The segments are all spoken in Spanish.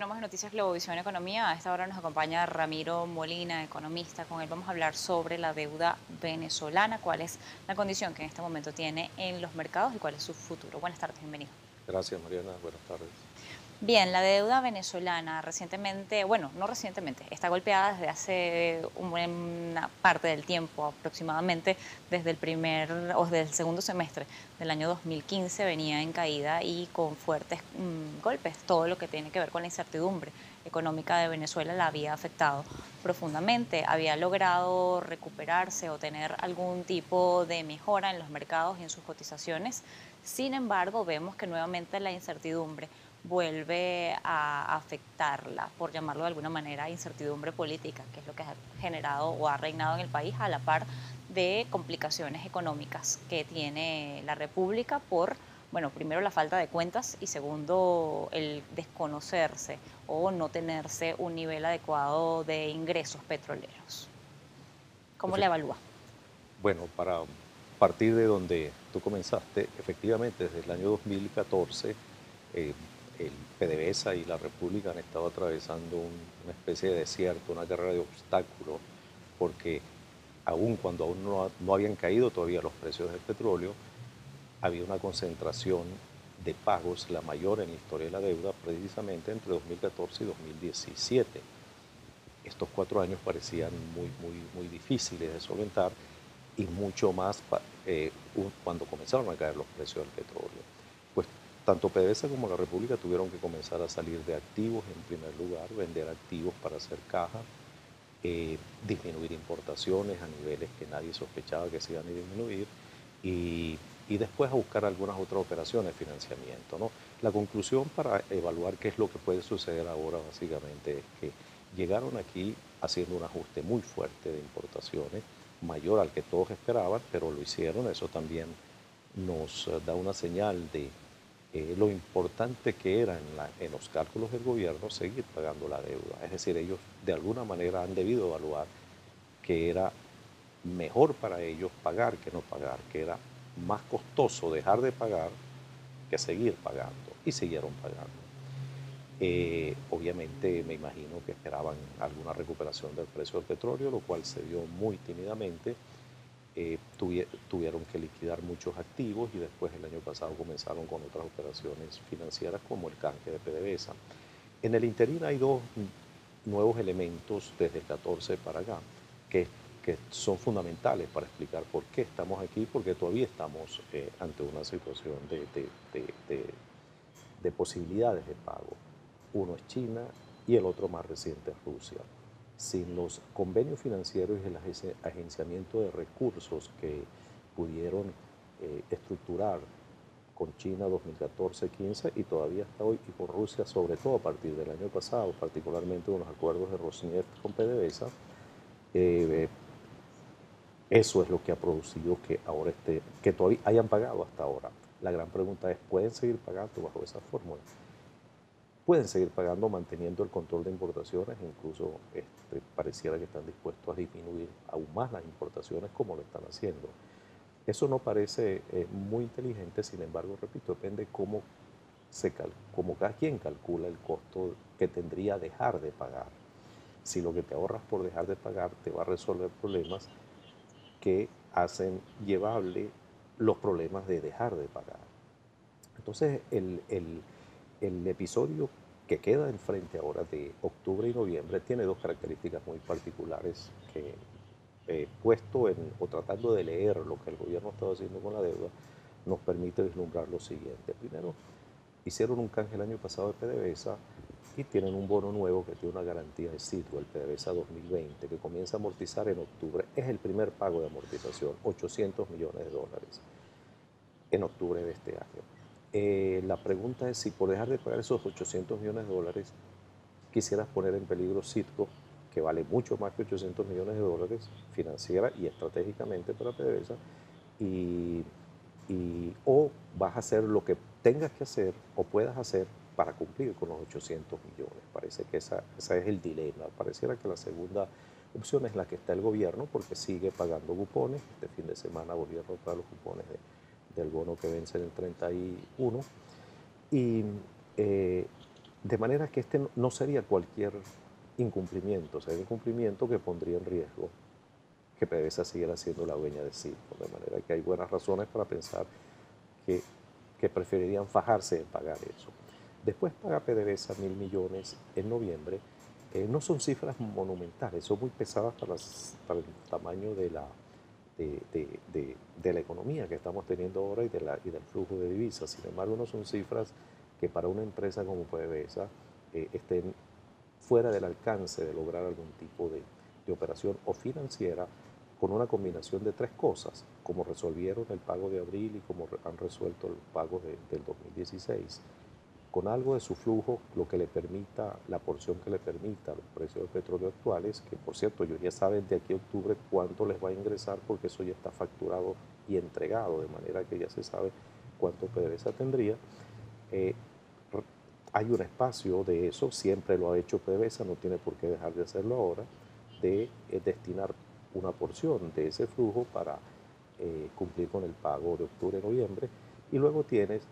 continuamos en Noticias Globovisión Economía. A esta hora nos acompaña Ramiro Molina, economista. Con él vamos a hablar sobre la deuda venezolana, cuál es la condición que en este momento tiene en los mercados y cuál es su futuro. Buenas tardes, bienvenido. Gracias, Mariana. Buenas tardes. Bien, la deuda venezolana recientemente, bueno, no recientemente, está golpeada desde hace una parte del tiempo, aproximadamente desde el primer o desde el segundo semestre del año 2015 venía en caída y con fuertes golpes. Todo lo que tiene que ver con la incertidumbre económica de Venezuela la había afectado profundamente. Había logrado recuperarse o tener algún tipo de mejora en los mercados y en sus cotizaciones. Sin embargo, vemos que nuevamente la incertidumbre vuelve a afectarla, por llamarlo de alguna manera, incertidumbre política, que es lo que ha generado o ha reinado en el país a la par de complicaciones económicas que tiene la República por, bueno, primero la falta de cuentas y segundo el desconocerse o no tenerse un nivel adecuado de ingresos petroleros. ¿Cómo la Efec- evalúa? Bueno, para partir de donde tú comenzaste, efectivamente, desde el año 2014, eh, el PDVSA y la República han estado atravesando una especie de desierto, una carrera de obstáculos, porque aún cuando no habían caído todavía los precios del petróleo, había una concentración de pagos, la mayor en la historia de la deuda, precisamente entre 2014 y 2017. Estos 4 años parecían muy difíciles de solventar y mucho más cuando comenzaron a caer los precios del petróleo. Pues tanto PDVSA como la República tuvieron que comenzar a salir de activos en primer lugar, vender activos para hacer caja, disminuir importaciones a niveles que nadie sospechaba que se iban a disminuir y después a buscar algunas otras operaciones de financiamiento, ¿no? La conclusión para evaluar qué es lo que puede suceder ahora básicamente es que llegaron aquí haciendo un ajuste muy fuerte de importaciones, mayor al que todos esperaban, pero lo hicieron. Eso también nos da una señal de lo importante que era en los cálculos del gobierno seguir pagando la deuda. Es decir, ellos de alguna manera han debido evaluar que era mejor para ellos pagar que no pagar, que era más costoso dejar de pagar que seguir pagando, y siguieron pagando. Obviamente me imagino que esperaban alguna recuperación del precio del petróleo, lo cual se dio muy tímidamente. Tuvieron que liquidar muchos activos y después el año pasado comenzaron con otras operaciones financieras como el canje de PDVSA. En el interín hay dos nuevos elementos desde el 14 para acá que, que son fundamentales para explicar por qué estamos aquí, porque todavía estamos ante una situación de posibilidades de pago. Uno es China y el otro más reciente es Rusia. Sin los convenios financieros y el agenciamiento de recursos que pudieron estructurar con China 2014-15 y todavía hasta hoy, y con Rusia sobre todo a partir del año pasado, particularmente con los acuerdos de Rosneft con PDVSA, eh, eso es lo que ha producido que ahora que todavía hayan pagado hasta ahora. La gran pregunta es, ¿pueden seguir pagando bajo esa fórmula? Pueden seguir pagando manteniendo el control de importaciones, incluso pareciera que están dispuestos a disminuir aún más las importaciones como lo están haciendo. Eso no parece muy inteligente, sin embargo, repito, depende cómo cada quien calcula el costo que tendría dejar de pagar. Si lo que te ahorras por dejar de pagar te va a resolver problemas que hacen llevable los problemas de dejar de pagar. Entonces, el episodio que queda enfrente ahora de octubre y noviembre tiene dos características muy particulares que, puesto o tratando de leer lo que el gobierno estaba haciendo con la deuda, nos permite vislumbrar lo siguiente. Primero, hicieron un canje el año pasado de PDVSA y tienen un bono nuevo que tiene una garantía de sitio, el PDVSA 2020, que comienza a amortizar en octubre. Es el primer pago de amortización, 800 millones de dólares en octubre de este año. La pregunta es si por dejar de pagar esos 800 millones de dólares quisieras poner en peligro Citgo, que vale mucho más que 800 millones de dólares financiera y estratégicamente para PDVSA, y, o vas a hacer lo que tengas que hacer o puedas hacer para cumplir con los 800 millones. Parece que ese es el dilema. Pareciera que la segunda opción es la que está el gobierno porque sigue pagando cupones. Este fin de semana volvieron a pagar los cupones del bono que vence en el 31. Y De manera que este no sería cualquier incumplimiento, sería un incumplimiento que pondría en riesgo que PDVSA siguiera siendo la dueña de Silco. De manera que hay buenas razones para pensar que, que preferirían fajarse en pagar eso. Después paga PDVSA 1.000 millones en noviembre. No son cifras monumentales, son muy pesadas para el tamaño de la economía que estamos teniendo ahora y del flujo de divisas. Sin embargo, no son cifras que para una empresa como PDVSA estén fuera del alcance de lograr algún tipo de operación o financiera con una combinación de tres cosas, como resolvieron el pago de abril y como han resuelto el pago del 2016, con algo de su flujo, lo que le permita, la porción que le permita los precios del petróleo actuales, que por cierto ellos ya saben de aquí a octubre cuánto les va a ingresar porque eso ya está facturado y entregado, de manera que ya se sabe cuánto PDVSA tendría. Eh, Hay un espacio de eso, siempre lo ha hecho PDVSA, no tiene por qué dejar de hacerlo ahora, de destinar una porción de ese flujo para cumplir con el pago de octubre-noviembre. Y luego tienes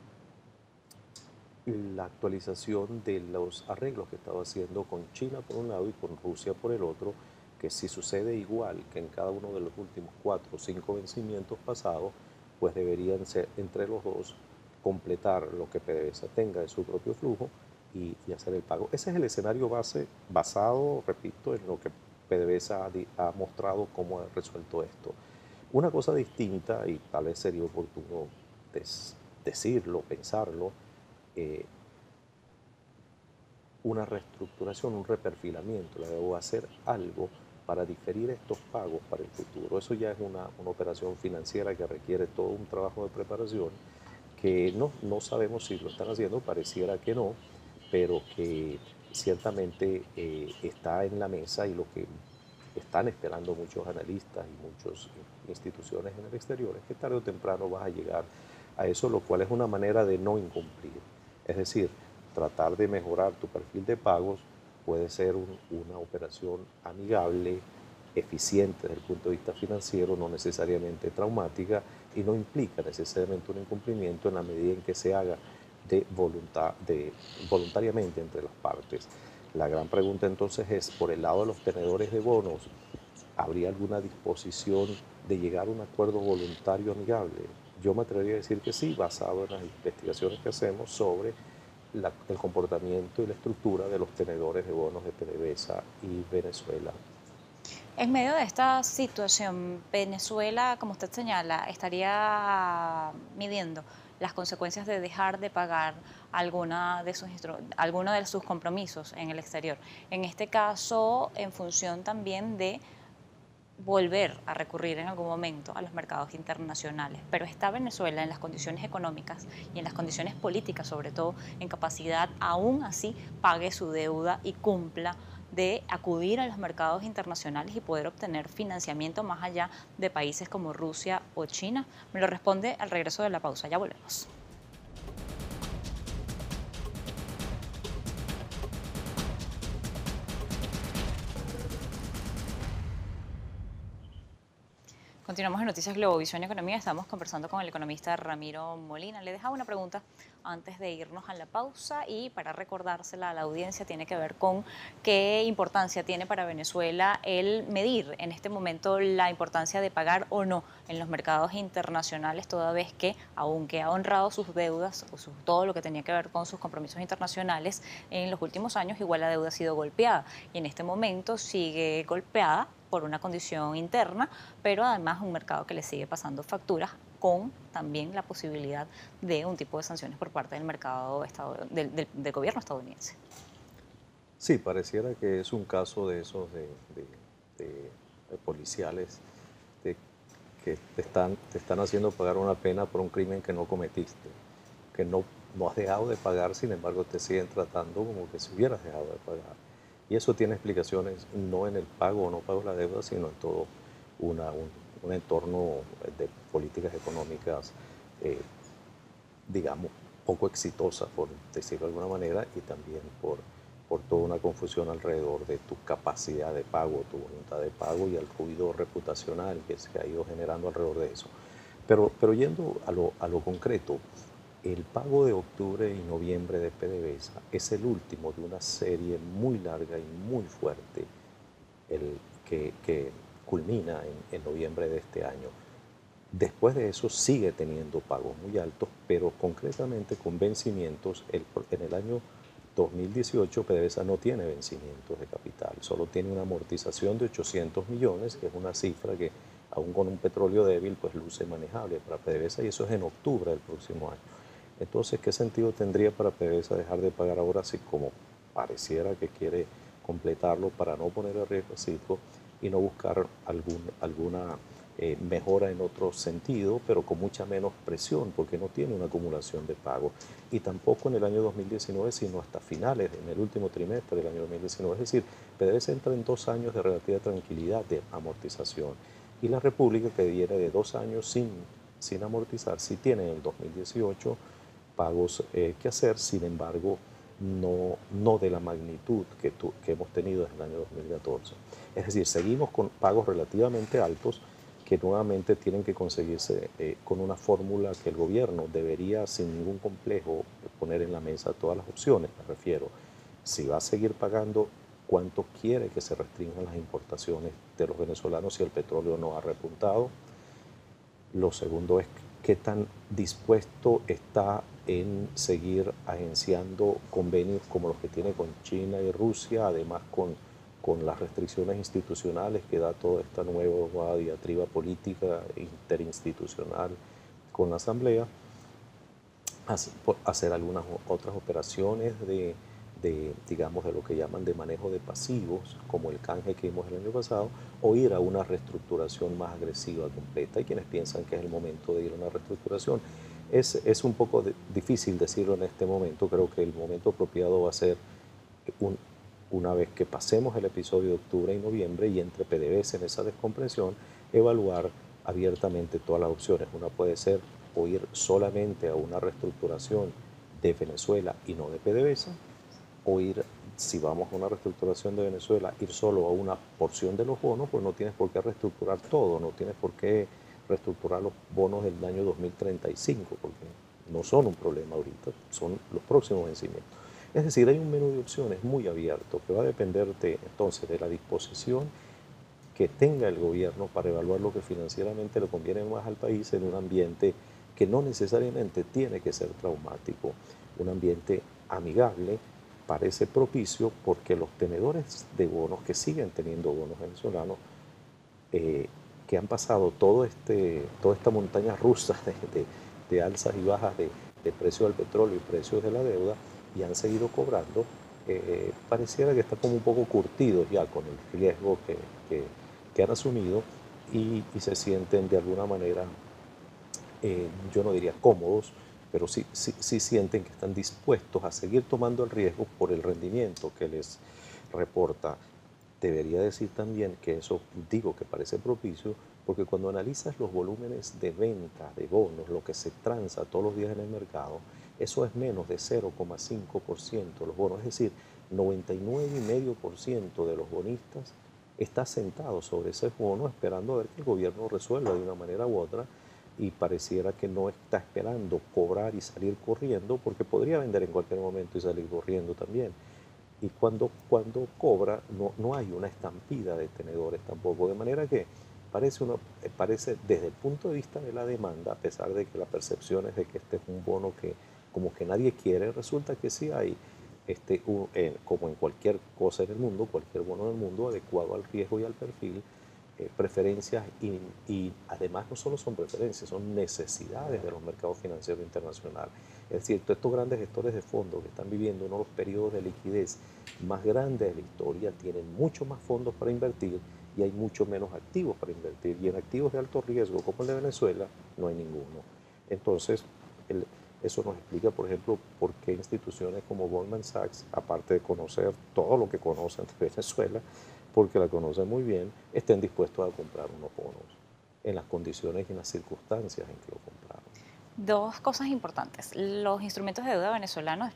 la actualización de los arreglos que estaba haciendo con China por un lado y con Rusia por el otro, que si sucede igual que en cada uno de los últimos 4 o 5 vencimientos pasados, pues deberían ser entre los dos completar lo que PDVSA tenga de su propio flujo y hacer el pago. Ese es el escenario base basado, repito, en lo que PDVSA ha mostrado cómo ha resuelto esto. Una cosa distinta, y tal vez sería oportuno decirlo, pensarlo, eh, una reestructuración, un reperfilamiento, la debo hacer algo para diferir estos pagos para el futuro. Eso ya es una operación financiera que requiere todo un trabajo de preparación que no sabemos si lo están haciendo, pareciera que no, pero que ciertamente está en la mesa y lo que están esperando muchos analistas y muchas instituciones en el exterior es que tarde o temprano vas a llegar a eso, lo cual es una manera de no incumplir. Es decir, tratar de mejorar tu perfil de pagos puede ser una operación amigable, eficiente desde el punto de vista financiero, no necesariamente traumática y no implica necesariamente un incumplimiento en la medida en que se haga voluntariamente entre las partes. La gran pregunta entonces es, por el lado de los tenedores de bonos, ¿habría alguna disposición de llegar a un acuerdo voluntario amigable? Yo me atrevería a decir que sí, basado en las investigaciones que hacemos sobre el comportamiento y la estructura de los tenedores de bonos de PDVSA y Venezuela. En medio de esta situación, Venezuela, como usted señala, estaría midiendo las consecuencias de dejar de pagar alguno de sus compromisos en el exterior. En este caso, en función también de volver a recurrir en algún momento a los mercados internacionales. Pero está Venezuela en las condiciones económicas y en las condiciones políticas, sobre todo, en capacidad, aún así, pague su deuda y cumpla de acudir a los mercados internacionales y poder obtener financiamiento más allá de países como Rusia o China. Me lo responde al regreso de la pausa. Ya volvemos. Continuamos en Noticias Globovisión y Economía. Estamos conversando con el economista Ramiro Molina. Le dejaba una pregunta antes de irnos a la pausa y para recordársela a la audiencia tiene que ver con qué importancia tiene para Venezuela el medir en este momento la importancia de pagar o no en los mercados internacionales, toda vez que, aunque ha honrado sus deudas o todo lo que tenía que ver con sus compromisos internacionales en los últimos años, igual la deuda ha sido golpeada y en este momento sigue golpeada por una condición interna, pero además un mercado que le sigue pasando facturas con también la posibilidad de un tipo de sanciones por parte del mercado del gobierno estadounidense. Sí, pareciera que es un caso de esos de policiales de, que te están haciendo pagar una pena por un crimen que no cometiste, que no has dejado de pagar, sin embargo te siguen tratando como que si hubieras dejado de pagar. Y eso tiene explicaciones no en el pago o no pago de la deuda, sino en todo un entorno de políticas económicas, eh, digamos, poco exitosas, por decirlo de alguna manera, y también por toda una confusión alrededor de tu capacidad de pago, tu voluntad de pago y el ruido reputacional que se ha ido generando alrededor de eso. Pero yendo a lo concreto, El pago de octubre y noviembre de PDVSA es el último de una serie muy larga y muy fuerte que culmina en noviembre de este año. Después de eso sigue teniendo pagos muy altos, pero concretamente con vencimientos. En el año 2018 PDVSA no tiene vencimientos de capital, solo tiene una amortización de 800 millones, que es una cifra que aún con un petróleo débil pues luce manejable para PDVSA, y eso es en octubre del próximo año. Entonces, ¿qué sentido tendría para PDVSA dejar de pagar ahora si como pareciera que quiere completarlo para no poner en riesgo a Citgo y no buscar alguna mejora en otro sentido, pero con mucha menos presión, porque no tiene una acumulación de pago? Y tampoco en el año 2019, sino hasta finales, en el último trimestre del año 2019. Es decir, PDVSA entra en 2 años de relativa tranquilidad de amortización. Y la República, que viene de 2 años sin amortizar, sí tiene en el 2018 pagos que hacer, sin embargo, no de la magnitud que hemos tenido desde el año 2014. Es decir, seguimos con pagos relativamente altos que nuevamente tienen que conseguirse con una fórmula que el gobierno debería sin ningún complejo poner en la mesa todas las opciones. Me refiero, si va a seguir pagando, cuánto quiere que se restrinjan las importaciones de los venezolanos si el petróleo no ha repuntado. Lo segundo es qué tan dispuesto está en seguir agenciando convenios como los que tiene con China y Rusia, además con las restricciones institucionales que da toda esta nueva diatriba política interinstitucional con la Asamblea, hacer algunas otras operaciones digamos, de lo que llaman de manejo de pasivos, como el canje que vimos el año pasado, o ir a una reestructuración más agresiva, completa. Hay quienes piensan que es el momento de ir a una reestructuración. Es un poco difícil decirlo en este momento. Creo que el momento apropiado va a ser una vez que pasemos el episodio de octubre y noviembre y entre PDVSA en esa descompresión, evaluar abiertamente todas las opciones. Una puede ser o ir solamente a una reestructuración de Venezuela y no de PDVSA, o ir, si vamos a una reestructuración de Venezuela, ir solo a una porción de los bonos, pues no tienes por qué reestructurar todo, no tienes por qué reestructurar los bonos del año 2035, porque no son un problema ahorita, son los próximos vencimientos. Es decir, hay un menú de opciones muy abierto que va a depender entonces de la disposición que tenga el gobierno para evaluar lo que financieramente le conviene más al país en un ambiente que no necesariamente tiene que ser traumático, un ambiente amigable. Parece propicio porque los tenedores de bonos, que siguen teniendo bonos venezolanos, que han pasado toda esta montaña rusa de alzas y bajas de precio del petróleo y precios de la deuda, y han seguido cobrando, pareciera que está como un poco curtidos ya con el riesgo que han asumido, y se sienten de alguna manera, yo no diría cómodos, pero sí sienten que están dispuestos a seguir tomando el riesgo por el rendimiento que les reporta. Debería decir también que eso, digo que parece propicio, porque cuando analizas los volúmenes de venta de bonos, lo que se transa todos los días en el mercado, eso es menos de 0,5% los bonos. Es decir, 99,5% de los bonistas está sentado sobre ese bono esperando a ver que el gobierno resuelva de una manera u otra, y pareciera que no está esperando cobrar y salir corriendo, porque podría vender en cualquier momento y salir corriendo también. Y cuando cobra no hay una estampida de tenedores tampoco, de manera que parece desde el punto de vista de la demanda, a pesar de que la percepción es de que este es un bono que como que nadie quiere, resulta que sí hay, como en cualquier cosa en el mundo, cualquier bono en el mundo, adecuado al riesgo y al perfil, preferencias, y además no solo son preferencias, son necesidades de los mercados financieros internacionales. Es decir, todos estos grandes gestores de fondos que están viviendo uno de los periodos de liquidez más grandes de la historia tienen mucho más fondos para invertir y hay mucho menos activos para invertir. Y en activos de alto riesgo como el de Venezuela no hay ninguno. Entonces, eso nos explica, por ejemplo, por qué instituciones como Goldman Sachs, aparte de conocer todo lo que conocen de Venezuela, porque la conocen muy bien, estén dispuestos a comprar unos bonos en las condiciones y en las circunstancias en que lo compraron. Dos cosas importantes. Los instrumentos de deuda venezolanos,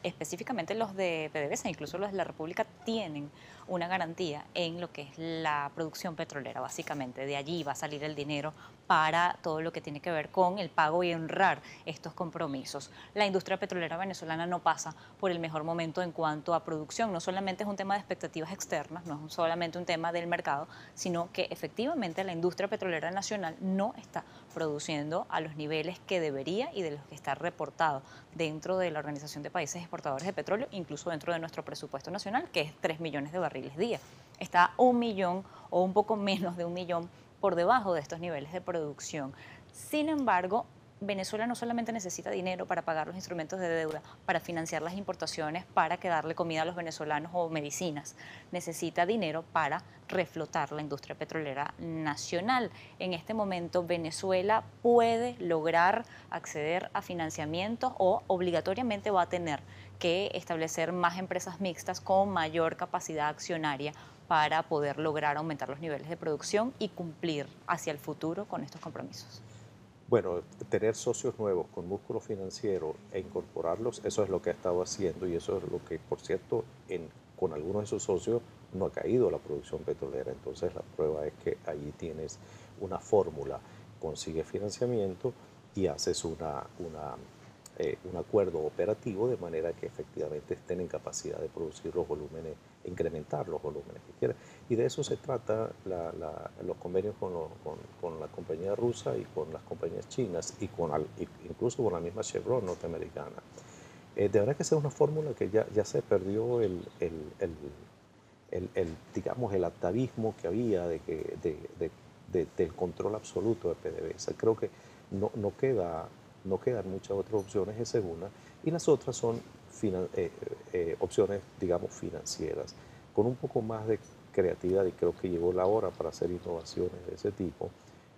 específicamente los de PDVSA, incluso los de la República, tienen una garantía en lo que es la producción petrolera, básicamente. De allí va a salir el dinero para todo lo que tiene que ver con el pago y honrar estos compromisos. La industria petrolera venezolana no pasa por el mejor momento en cuanto a producción. No solamente es un tema de expectativas externas, no es solamente un tema del mercado, sino que efectivamente la industria petrolera nacional no está produciendo a los niveles que debería y de los que está reportado dentro de la Organización de Países Exportadores de Petróleo, incluso dentro de nuestro presupuesto nacional, que es 3 millones de barriles día. Está 1 millón o un poco menos de 1 millón por debajo de estos niveles de producción. Sin embargo, Venezuela no solamente necesita dinero para pagar los instrumentos de deuda, para financiar las importaciones, para que darle comida a los venezolanos o medicinas. Necesita dinero para reflotar la industria petrolera nacional. En este momento, Venezuela puede lograr acceder a financiamientos o obligatoriamente va a tener que establecer más empresas mixtas con mayor capacidad accionaria para poder lograr aumentar los niveles de producción y cumplir hacia el futuro con estos compromisos. Bueno, tener socios nuevos con músculo financiero e incorporarlos, eso es lo que ha estado haciendo y eso es lo que, por cierto, con algunos de esos socios no ha caído la producción petrolera. Entonces la prueba es que allí tienes una fórmula, consigues financiamiento y haces un acuerdo operativo de manera que efectivamente estén en capacidad de producir los volúmenes, incrementar los volúmenes que quieran. Y de eso se trata los convenios con la compañía rusa y con las compañías chinas y incluso con la misma Chevron norteamericana. De verdad que esa es una fórmula que ya se perdió digamos, el atavismo que había del control absoluto de PDVSA. Creo que no quedan muchas otras opciones, esa es una, y las otras son opciones, digamos, financieras, con un poco más de creatividad, y creo que llegó la hora para hacer innovaciones de ese tipo.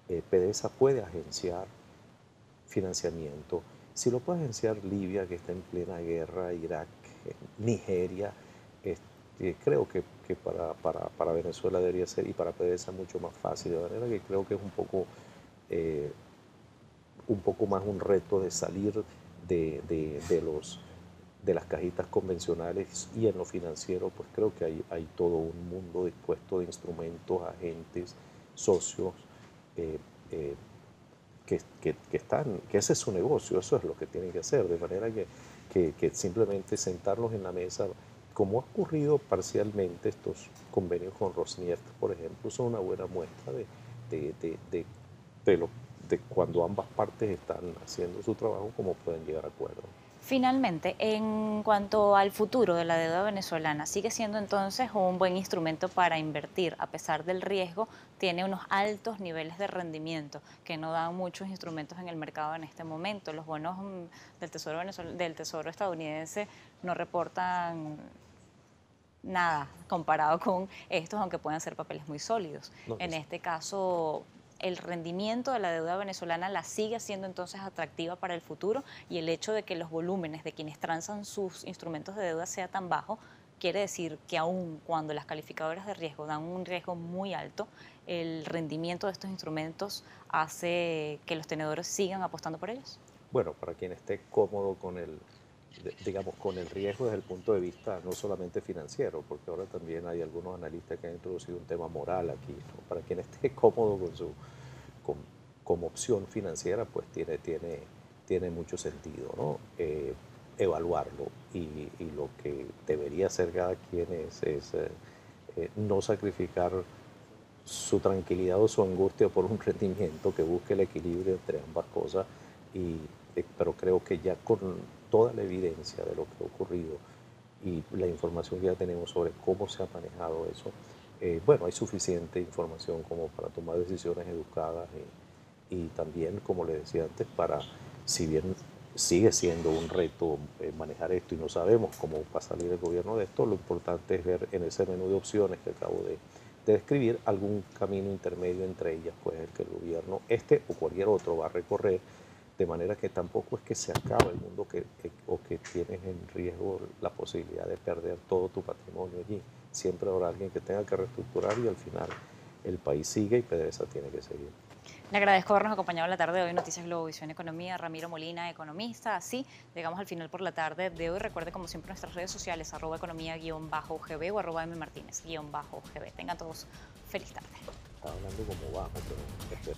PDVSA puede agenciar financiamiento. Si lo puede agenciar Libia, que está en plena guerra, Irak, Nigeria, creo que para Venezuela debería ser, y para PDVSA mucho más fácil, de manera que creo que es un poco más un reto de salir de las cajitas convencionales, y en lo financiero pues creo que hay todo un mundo dispuesto de instrumentos, agentes, socios, eh, eh, que ese es su negocio, eso es lo que tienen que hacer, de manera que simplemente sentarlos en la mesa, como ha ocurrido parcialmente. Estos convenios con Rosneft, por ejemplo, son una buena muestra de, de, de, de lo, de cuando ambas partes están haciendo su trabajo, cómo pueden llegar a acuerdos. Finalmente, en cuanto al futuro de la deuda venezolana, sigue siendo entonces un buen instrumento para invertir, a pesar del riesgo, tiene unos altos niveles de rendimiento que no dan muchos instrumentos en el mercado en este momento. Los bonos del Tesoro estadounidense no reportan nada comparado con estos, aunque puedan ser papeles muy sólidos. No, En este caso, el rendimiento de la deuda venezolana la sigue haciendo entonces atractiva para el futuro, y el hecho de que los volúmenes de quienes transan sus instrumentos de deuda sea tan bajo quiere decir que aun cuando las calificadoras de riesgo dan un riesgo muy alto, el rendimiento de estos instrumentos hace que los tenedores sigan apostando por ellos. bueno, para quien esté cómodo digamos, con el riesgo desde el punto de vista no solamente financiero, porque ahora también hay algunos analistas que han introducido un tema moral aquí, ¿no? Para quien esté cómodo con, como opción financiera, pues tiene mucho sentido, ¿no? Evaluarlo, y lo que debería hacer cada quien es no sacrificar su tranquilidad o su angustia por un rendimiento, que busque el equilibrio entre ambas cosas, pero creo que ya con toda la evidencia de lo que ha ocurrido y la información que ya tenemos sobre cómo se ha manejado eso, bueno, hay suficiente información como para tomar decisiones educadas, y también, como le decía antes, si bien sigue siendo un reto manejar esto y no sabemos cómo va a salir el gobierno de esto, lo importante es ver en ese menú de opciones que acabo de describir algún camino intermedio entre ellas, pues el que el gobierno, este o cualquier otro, va a recorrer, de manera que tampoco es que se acaba el mundo o que tienes en riesgo la posibilidad de perder todo tu patrimonio allí. Siempre habrá alguien que tenga que reestructurar, y al final el país sigue y PDVSA tiene que seguir. Le agradezco habernos acompañado en la tarde de hoy en Noticias Globovisión Economía. Ramiro Molina, economista. Así llegamos al final por la tarde de hoy. Recuerde, como siempre, nuestras redes sociales, @economía_UGB o @mmartinez_UGB. Tengan todos feliz tarde. Estaba hablando como bajo, pero...